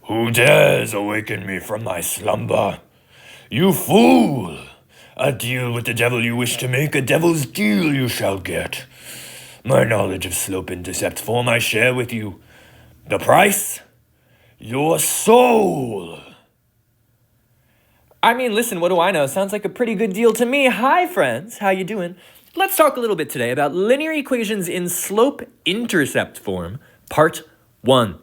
Who dares awaken me from my slumber? You fool! A deal with the devil you wish to make, a devil's deal you shall get. My knowledge of Slope-Intercept form I share with you. The price? Your soul! I mean, listen, what do I know? Sounds like a pretty good deal to me. Hi, friends. How you doing? Let's talk a little bit today about linear equations in slope-intercept form, part 1.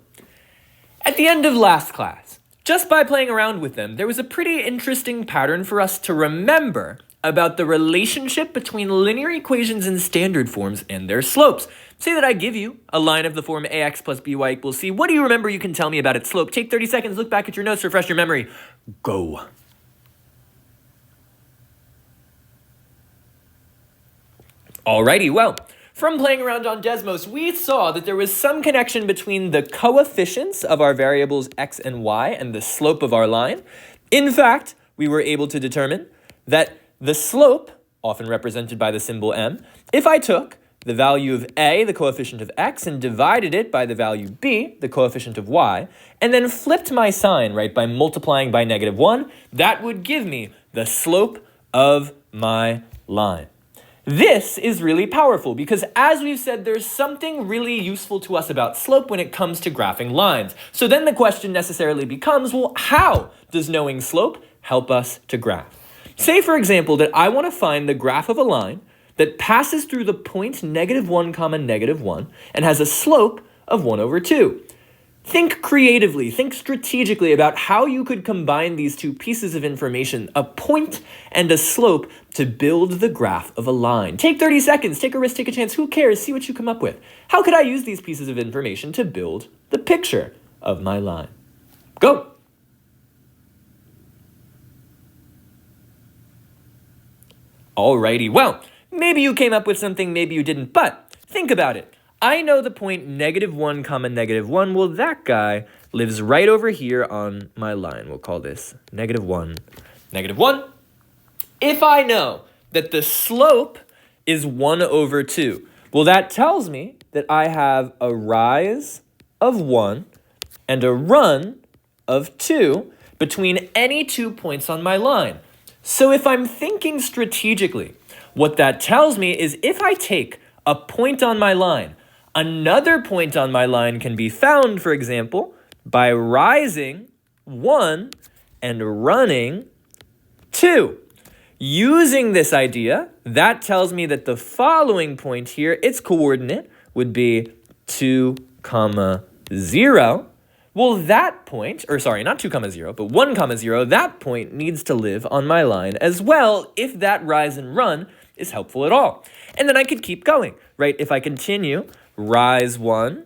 At the end of last class, just by playing around with them, there was a pretty interesting pattern for us to remember about the relationship between linear equations in standard forms and their slopes. Say that I give you a line of the form ax plus by equals c. What do you remember you can tell me about its slope? Take 30 seconds, look back at your notes, refresh your memory. Go. Alrighty, well, from playing around on Desmos, we saw that there was some connection between the coefficients of our variables x and y and the slope of our line. In fact, we were able to determine that the slope, often represented by the symbol m, if I took the value of a, the coefficient of x, and divided it by the value b, the coefficient of y, and then flipped my sign, right, by multiplying by -1, that would give me the slope of my line. This is really powerful because, as we've said, there's something really useful to us about slope when it comes to graphing lines. So then the question necessarily becomes, well, how does knowing slope help us to graph? Say, for example, that I want to find the graph of a line that passes through the point -1, -1 and has a slope of 1/2. Think creatively, think strategically about how you could combine these two pieces of information, a point and a slope, to build the graph of a line. Take 30 seconds, take a risk, take a chance, who cares? See what you come up with. How could I use these pieces of information to build the picture of my line? Go. Alrighty, well, maybe you came up with something, maybe you didn't, but think about it. I know the point -1, -1. Well, that guy lives right over here on my line. We'll call this -1, -1. If I know that the slope is 1/2, well, that tells me that I have a rise of 1 and a run of 2 between any 2 points on my line. So if I'm thinking strategically, what that tells me is if I take a point on my line, another point on my line can be found, for example, by rising 1 and running 2. Using this idea, that tells me that the following point here, its coordinate would be 2, 0. Well, that point, or sorry, not 2, 0, but 1, 0, that point needs to live on my line as well if that rise and run is helpful at all. And then I could keep going, right? If I continue, rise 1,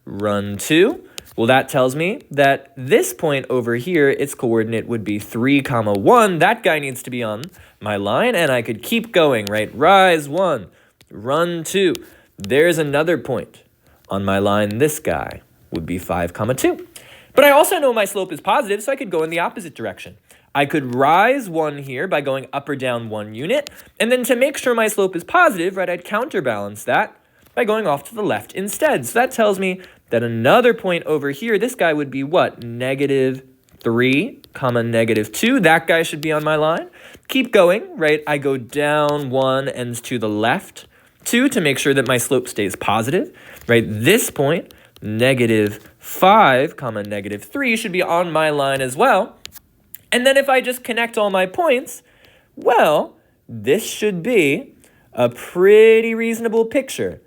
run 2. Well, that tells me that this point over here, its coordinate would be 3, 1. That guy needs to be on my line, and I could keep going, right? Rise 1, run 2. There's another point on my line. This guy would be 5, 2. But I also know my slope is positive, so I could go in the opposite direction. I could rise 1 here by going up or down 1 unit, and then to make sure my slope is positive, right, I'd counterbalance that by going off to the left instead. So that tells me that another point over here, this guy would be what? -3, -2. That guy should be on my line. Keep going, right? I go down 1 and to the left 2 to make sure that my slope stays positive, right? This point, -5, -3 should be on my line as well. And then if I just connect all my points, well, this should be a pretty reasonable picture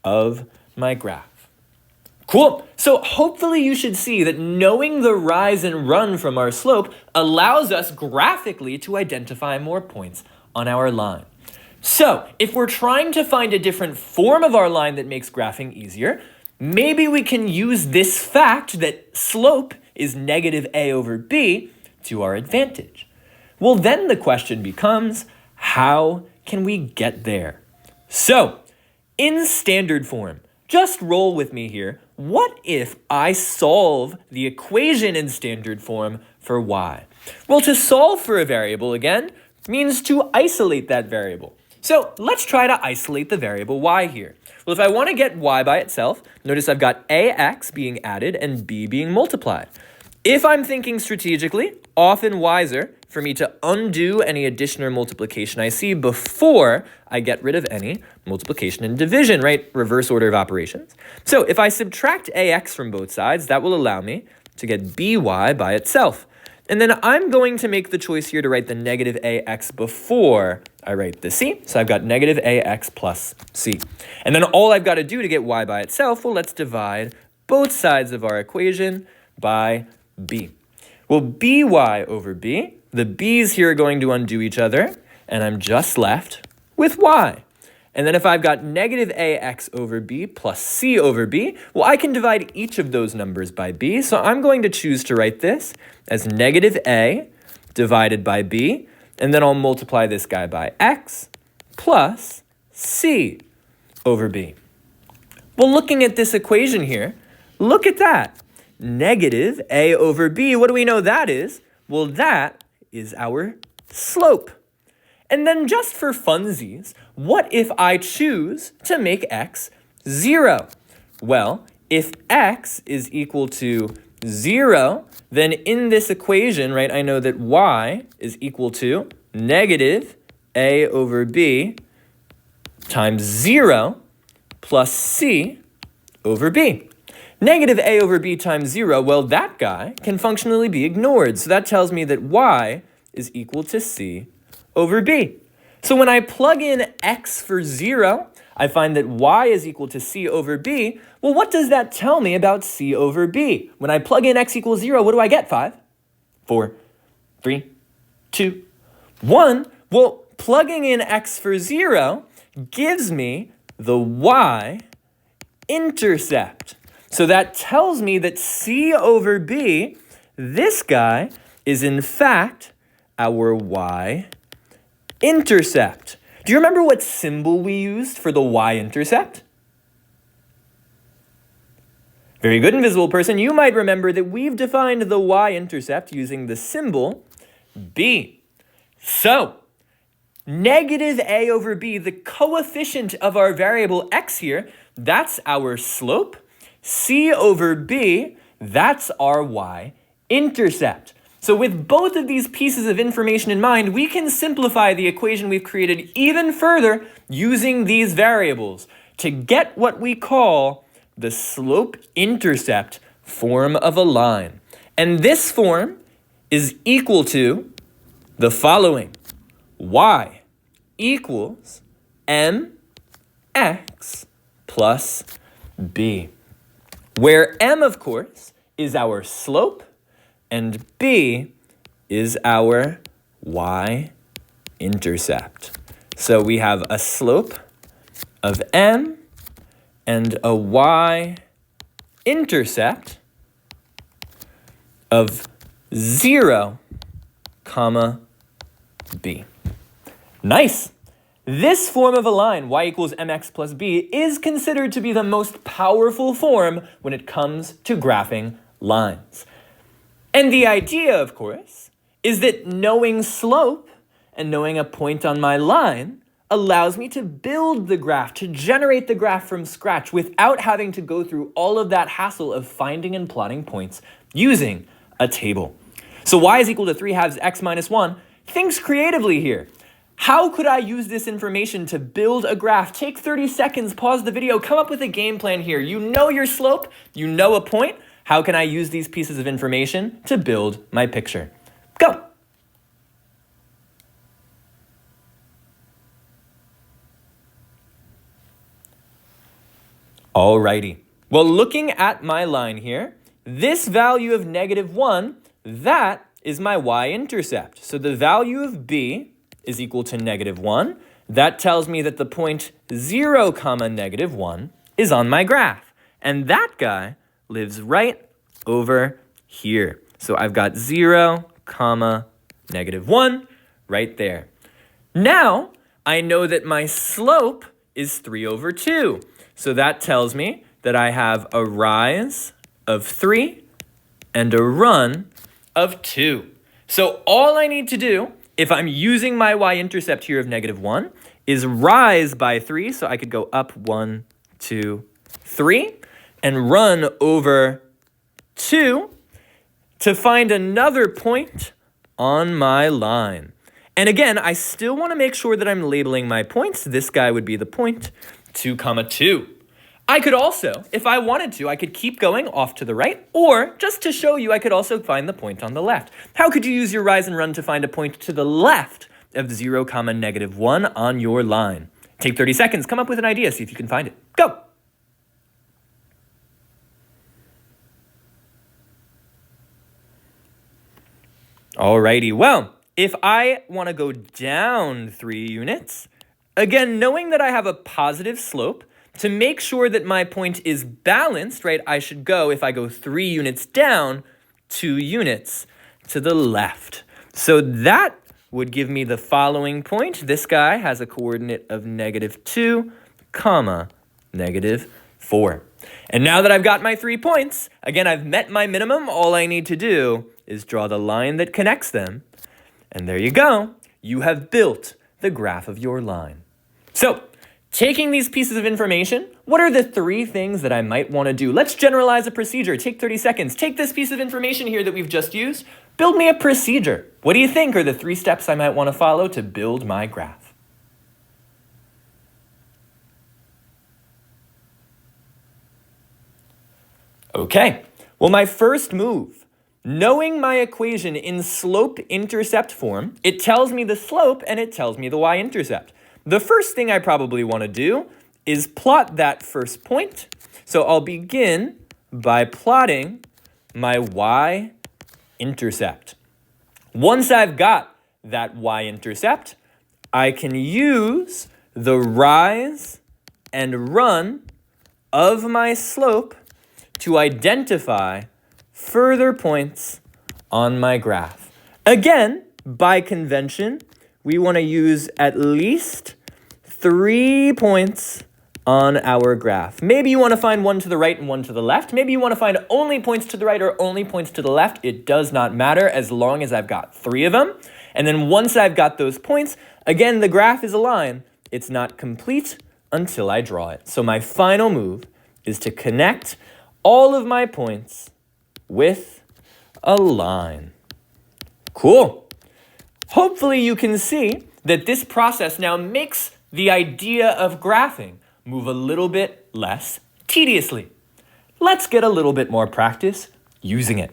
of my graph. Cool. So hopefully you should see that knowing the rise and run from our slope allows us graphically to identify more points on our line. So if we're trying to find a different form of our line that makes graphing easier, maybe we can use this fact that slope is -a/b to our advantage. Well, then the question becomes, how can we get there? So, in standard form, just roll with me here. What if I solve the equation in standard form for y? Well, to solve for a variable, again, means to isolate that variable. So let's try to isolate the variable y here. Well, if I want to get y by itself, notice I've got ax being added and b being multiplied. If I'm thinking strategically, often wiser for me to undo any addition or multiplication I see before I get rid of any multiplication and division, right? Reverse order of operations. So if I subtract ax from both sides, that will allow me to get by by itself. And then I'm going to make the choice here to write the negative ax before I write the c. So I've got negative ax plus c. And then all I've got to do to get y by itself, well, let's divide both sides of our equation by b. Well, by over b, the b's here are going to undo each other, and I'm just left with y. And then if I've got negative ax over b plus c over b, well, I can divide each of those numbers by b. So I'm going to choose to write this as negative a divided by b, and then I'll multiply this guy by x plus c over b. Well, looking at this equation here, look at that. Negative a over b, what do we know that is? Well, that is our slope. And then just for funsies, what if I choose to make x 0? Well, if x is equal to 0, then in this equation, right, I know that y is equal to negative a over b times 0 plus c over b. Negative a over b times 0, well, that guy can functionally be ignored. So that tells me that y is equal to c over b. So when I plug in x for 0, I find that y is equal to c over b. Well, what does that tell me about c over b? When I plug in x equals 0, what do I get? 5, 4, 3, 2, 1. Well, plugging in x for 0 gives me the y-intercept. So that tells me that c over b, this guy, is in fact our y-intercept. Do you remember what symbol we used for the y-intercept? Very good, invisible person. You might remember that we've defined the y-intercept using the symbol b. So, negative a over b, the coefficient of our variable x here, that's our slope. C over b, that's our y-intercept. So with both of these pieces of information in mind, we can simplify the equation we've created even further using these variables to get what we call the slope-intercept form of a line. And this form is equal to the following. Y equals mx plus b, where m, of course, is our slope, and b is our y-intercept. So we have a slope of m and a y-intercept of 0, comma, b. Nice! This form of a line, y equals mx plus b, is considered to be the most powerful form when it comes to graphing lines. And the idea, of course, is that knowing slope and knowing a point on my line allows me to build the graph, to generate the graph from scratch without having to go through all of that hassle of finding and plotting points using a table. So y is equal to 3 halves x minus 1. Think creatively here. How could I use this information to build a graph? Take 30 seconds, pause the video, come up with a game plan here. You know your slope, you know a point. How can I use these pieces of information to build my picture? Go! Alrighty. Well, looking at my line here, this value of negative 1, that is my y-intercept. So the value of b is equal to negative 1. That tells me that the point 0, comma, negative 1 is on my graph. And that guy lives right over here. So I've got 0, comma, negative 1 right there. Now, I know that my slope is 3 over 2. So that tells me that I have a rise of 3 and a run of 2. So all I need to do, if I'm using my y-intercept here of negative 1, is rise by 3. So I could go up 1, 2, 3, and run over 2 to find another point on my line. And again, I still want to make sure that I'm labeling my points. This guy would be the point 2, 2. I could also, if I wanted to, I could keep going off to the right, or just to show you, I could also find the point on the left. How could you use your rise and run to find a point to the left of 0, -1 on your line? Take 30 seconds, come up with an idea, see if you can find it. Go! Alrighty, well, if I want to go down 3 units, again, knowing that I have a positive slope, to make sure that my point is balanced, right, I should go, if I go 3 units down, 2 units to the left. So that would give me the following point. This guy has a coordinate of -2, -4. And now that I've got my 3 points, again, I've met my minimum. All I need to do is draw the line that connects them. And there you go. You have built the graph of your line. So, taking these pieces of information, what are the 3 things that I might want to do? Let's generalize a procedure. Take 30 seconds. Take this piece of information here that we've just used. Build me a procedure. What do you think are the 3 steps I might want to follow to build my graph? Okay, well, my first move, knowing my equation in slope-intercept form, it tells me the slope and it tells me the y-intercept. The first thing I probably want to do is plot that first point. So I'll begin by plotting my y-intercept. Once I've got that y-intercept, I can use the rise and run of my slope to identify further points on my graph. Again, by convention, we want to use at least 3 points on our graph. Maybe you want to find one to the right and one to the left. Maybe you want to find only points to the right or only points to the left. It does not matter as long as I've got 3 of them. And then once I've got those points, again, the graph is a line. It's not complete until I draw it. So my final move is to connect all of my points with a line. Cool. Hopefully you can see that this process now makes the idea of graphing move a little bit less tediously. Let's get a little bit more practice using it.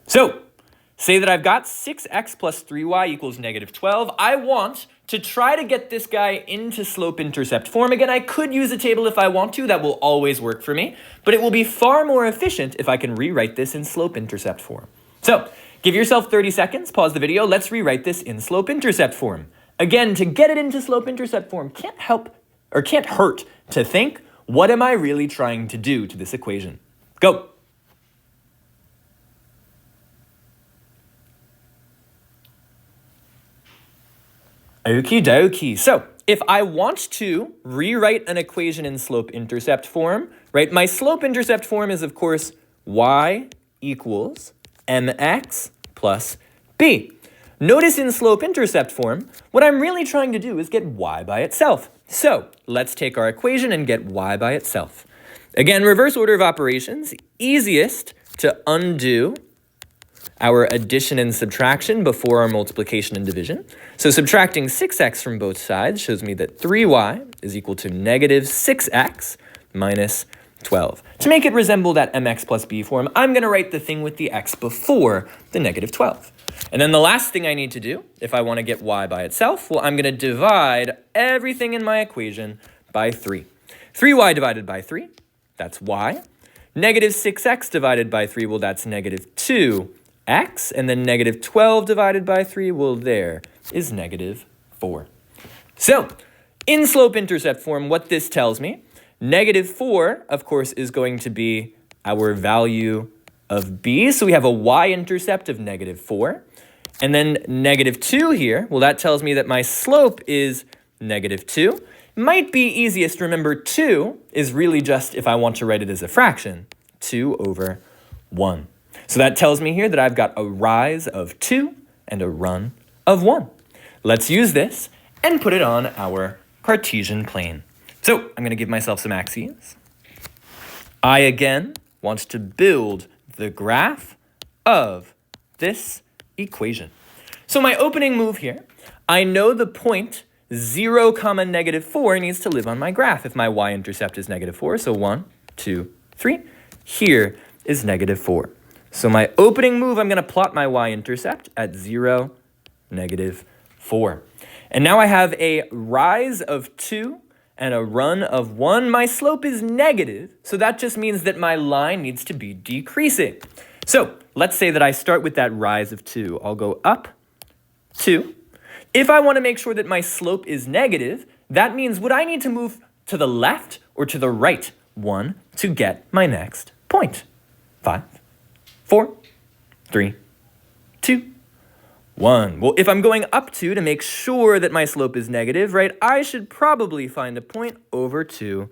So, say that I've got 6x plus 3y equals -12. I want to try to get this guy into slope-intercept form. Again, I could use a table if I want to. That will always work for me. But it will be far more efficient if I can rewrite this in slope-intercept form. So, give yourself 30 seconds, pause the video. Let's rewrite this in slope-intercept form. Again, to get it into slope-intercept form, can't hurt to think, what am I really trying to do to this equation? Go. Okie dokie. So if I want to rewrite an equation in slope-intercept form, right, my slope-intercept form is, of course, y equals mx plus b. Notice in slope-intercept form, what I'm really trying to do is get y by itself. So let's take our equation and get y by itself. Again, reverse order of operations, easiest to undo our addition and subtraction before our multiplication and division. So subtracting 6x from both sides shows me that 3y is equal to -6x minus 12. To make it resemble that mx plus b form, I'm going to write the thing with the x before the -12. And then the last thing I need to do, if I want to get y by itself, well, I'm going to divide everything in my equation by 3. 3y divided by 3, that's y. -6x divided by 3, well, that's -2x. And then -12 divided by 3, well, there is -4. So, in slope-intercept form, what this tells me, -4, of course, is going to be our value of b. So we have a y-intercept of -4. And then -2 here, well, that tells me that my slope is -2. Might be easiest, remember 2 is really just, if I want to write it as a fraction, 2 over 1. So that tells me here that I've got a rise of 2 and a run of 1. Let's use this and put it on our Cartesian plane. So I'm going to give myself some axes. I, again, want to build the graph of this equation. So my opening move here, I know the point 0, -4 needs to live on my graph if my y-intercept is -4. So 1, 2, 3. Here is -4. So my opening move, I'm going to plot my y-intercept at 0, -4. And now I have a rise of 2 and a run of 1. My slope is negative, so that just means that my line needs to be decreasing. So let's say that I start with that rise of 2. I'll go up 2. If I want to make sure that my slope is negative, that means would I need to move to the left or to the right 1 to get my next point? 5, 4, 3, 2, 1. Well, if I'm going up 2 to make sure that my slope is negative, right, I should probably find a point over to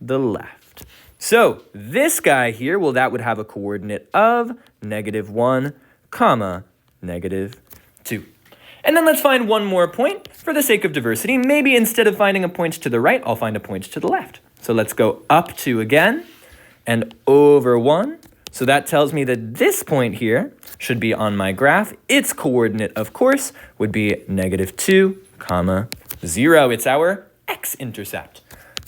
the left. So this guy here, well, that would have a coordinate of -1, -2. And then let's find one more point for the sake of diversity. Maybe instead of finding a point to the right, I'll find a point to the left. So let's go up 2 again and over 1. So that tells me that this point here should be on my graph. Its coordinate, of course, would be -2, 0. It's our x-intercept.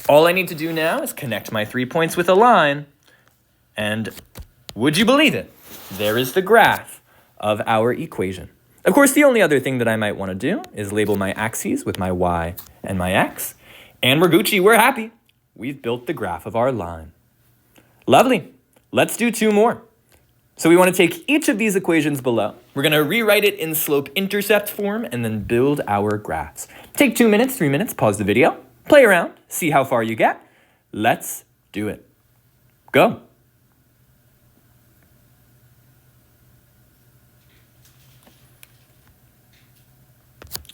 All I need to do now is connect my 3 points with a line. And would you believe it? There is the graph of our equation. Of course, the only other thing that I might want to do is label my axes with my y and my x. And we're Gucci, we're happy. We've built the graph of our line. Lovely. Let's do 2 more. So we want to take each of these equations below. We're going to rewrite it in slope-intercept form and then build our graphs. Take 2 minutes, 3 minutes, pause the video, play around, see how far you get. Let's do it. Go.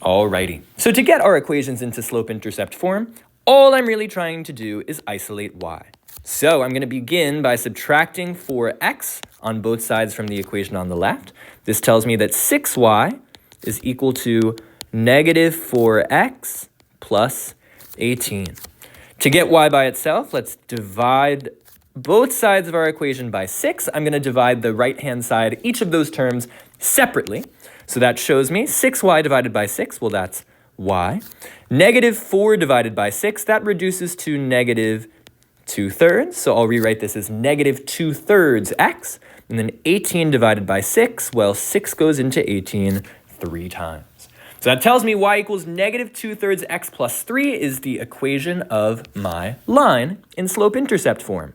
Alrighty, so to get our equations into slope-intercept form, all I'm really trying to do is isolate y. So I'm going to begin by subtracting 4x on both sides from the equation on the left. This tells me that 6y is equal to -4x plus 18. To get y by itself, let's divide both sides of our equation by 6. I'm going to divide the right-hand side, each of those terms, separately. So that shows me 6y divided by 6, well, that's y. -4 divided by 6, that reduces to -2/3. So I'll rewrite this as -2/3 x. And then 18 divided by 6, well, 6 goes into 18 3 times. So that tells me y equals -2/3 x plus 3 is the equation of my line in slope-intercept form.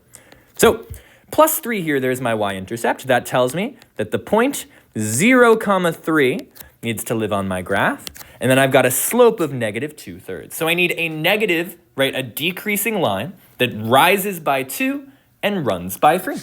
So plus 3 here, there's my y-intercept. That tells me that the point 0, 3 needs to live on my graph. And then I've got a slope of -2/3. So I need a negative, right, a decreasing line that rises by 2 and runs by 3.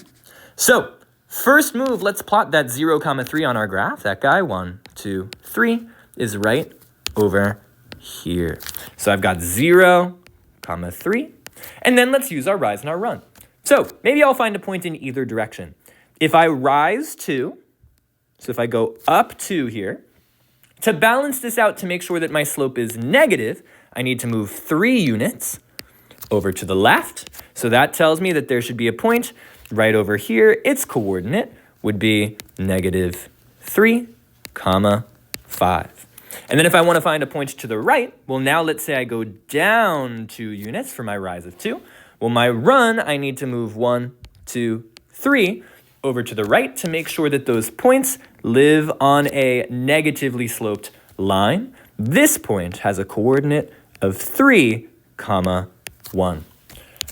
So first move, let's plot that 0, 3 on our graph. That guy, 1, 2, 3, is right over here. So I've got 0, 3. And then let's use our rise and our run. So maybe I'll find a point in either direction. If I rise 2, so if I go up 2 here, to balance this out to make sure that my slope is negative, I need to move 3 units over to the left. So that tells me that there should be a point right over here. Its coordinate would be -3, 5. And then if I want to find a point to the right, well, now let's say I go down 2 units for my rise of 2. Well, my run, I need to move 1, 2, 3 over to the right to make sure that those points live on a negatively sloped line. This point has a coordinate of 3, 1.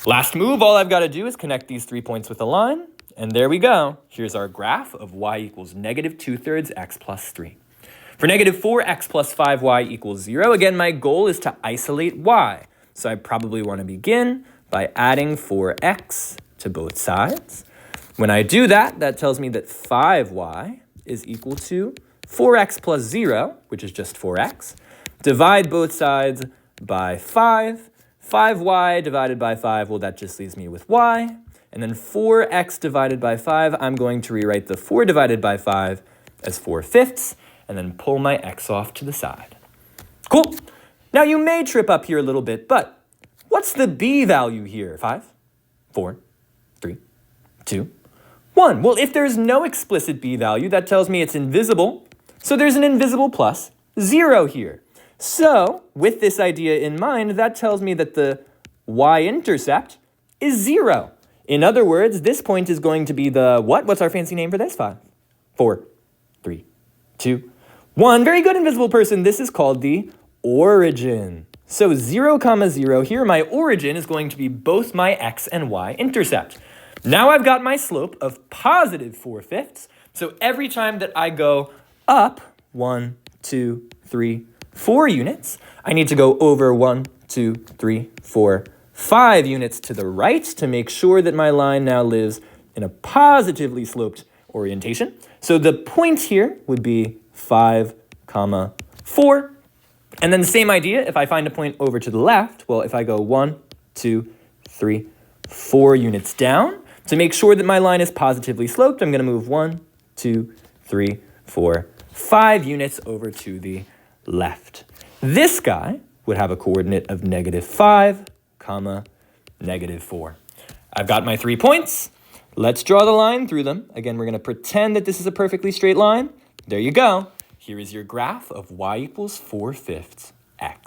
Last move, all I've got to do is connect these 3 points with a line, and there we go. Here's our graph of y equals -2/3 x plus 3. For -4x plus 5y equals 0, again, my goal is to isolate y. So I probably want to begin by adding 4x to both sides. When I do that, that tells me that 5y is equal to 4x plus 0, which is just 4x. Divide both sides by 5. 5y divided by 5, well, that just leaves me with y. And then 4x divided by 5, I'm going to rewrite the 4 divided by 5 as 4/5, and then pull my x off to the side. Cool. Now, you may trip up here a little bit, but what's the b value here? 5, 4, 3, 2, 1. Well, if there's no explicit b value, that tells me it's invisible. So there's an invisible plus 0 here. So with this idea in mind, that tells me that the y-intercept is 0. In other words, this point is going to be the what? What's our fancy name for this? 5, 4, 3, 2, 1. Very good, invisible person. This is called the origin. So 0, 0, here my origin is going to be both my x and y intercept. Now I've got my slope of positive 4/5. So every time that I go up 1, 2, 3, 4 units, I need to go over 1, 2, 3, 4, 5 units to the right to make sure that my line now lives in a positively sloped orientation. So the point here would be 5, 4. And then the same idea, if I find a point over to the left, well, if I go 1, 2, 3, 4 units down, to make sure that my line is positively sloped, I'm going to move 1, 2, 3, 4, 5 units over to the left. This guy would have a coordinate of -5, -4. I've got my 3 points. Let's draw the line through them. Again, we're going to pretend that this is a perfectly straight line. There you go. Here is your graph of y equals 4/5 x.